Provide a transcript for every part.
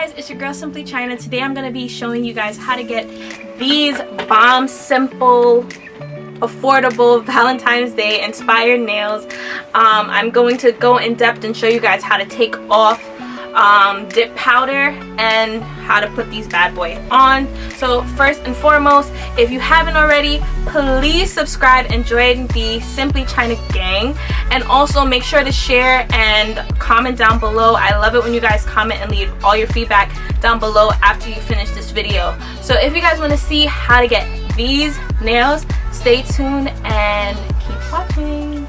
guys, it's your girl Simply China. Today I'm going to be showing you guys how to get these bomb, simple, affordable Valentine's Day inspired nails. I'm going to go in depth and show you guys how to take off dip powder and how to put these bad boys on. So first and foremost, if you haven't already, please subscribe and join the Simply China gang, and also make sure to share and comment down below. I love it when you guys comment and leave all your feedback down below after you finish this video. So if you guys want to see how to get these nails, stay tuned and keep watching.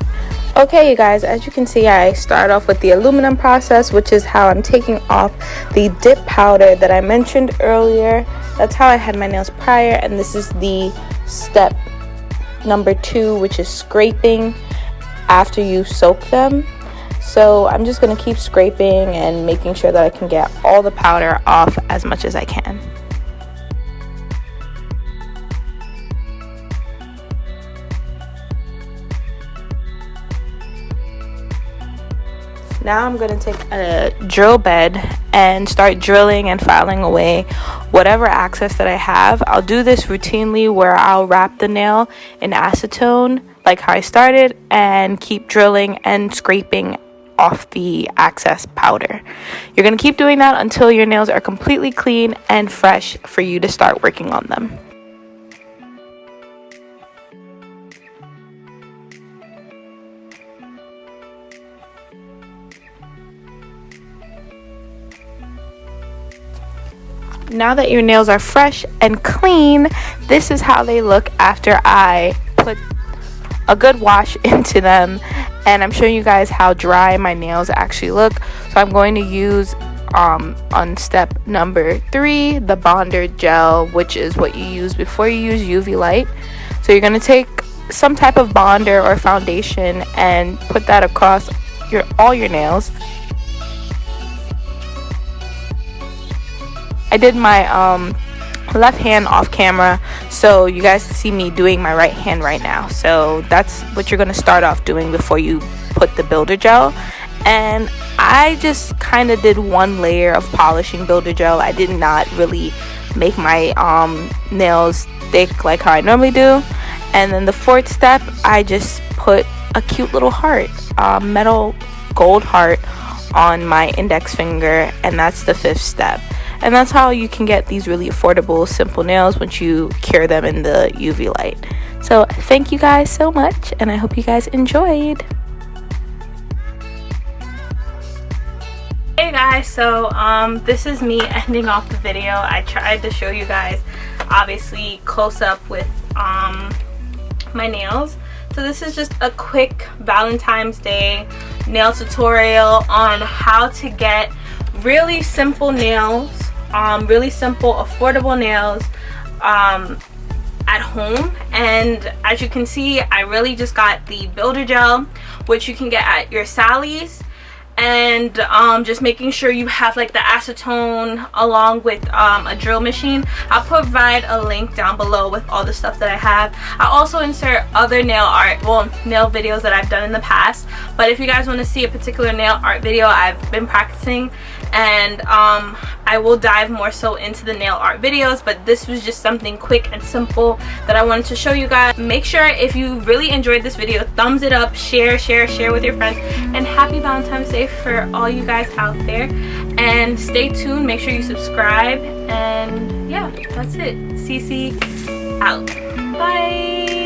Okay, you guys, as you can see, I start off with the aluminum process, which is how I'm taking off the dip powder that I mentioned earlier. That's how I had my nails prior, and this is the step number 2, which is scraping after you soak them. So I'm just going to keep scraping and making sure that I can get all the powder off as much as I can. Now I'm going to take a drill bed and start drilling and filing away whatever excess that I have. I'll do this routinely where I'll wrap the nail in acetone like how I started and keep drilling and scraping off the excess powder. You're going to keep doing that until your nails are completely clean and fresh for you to start working on them. Now that your nails are fresh and clean, this is how they look after I put a good wash into them, and I'm showing you guys how dry my nails actually look. So I'm going to use on step number 3 the bonder gel, which is what you use before you use UV light. So you're going to take some type of bonder or foundation and put that across all your nails. I did my left hand off camera, so you guys see me doing my right hand right now. So that's what you're going to start off doing before you put the builder gel. And I just kind of did one layer of polishing builder gel. I did not really make my nails thick like how I normally do. And then the 4th step, I just put a cute little heart, metal gold heart on my index finger, and that's the 5th step. And that's how you can get these really affordable, simple nails once you cure them in the UV light. So thank you guys so much, and I hope you guys enjoyed. Hey guys, so this is me ending off the video. I tried to show you guys obviously close up with my nails. So this is just a quick Valentine's Day nail tutorial on how to get really simple nails, really simple affordable nails at home. And as you can see, I really just got the builder gel, which you can get at your Sally's, and just making sure you have like the acetone along with a drill machine. I'll provide a link down below with all the stuff that I have. I'll also insert other nail videos that I've done in the past, but if you guys want to see a particular nail art video, I've been practicing, and I will dive more so into the nail art videos, but this was just something quick and simple that I wanted to show you guys. Make sure if you really enjoyed this video, thumbs it up, share with your friends, and happy Valentine's Day for all you guys out there. And stay tuned, make sure you subscribe, and yeah, that's it. CC out. Bye.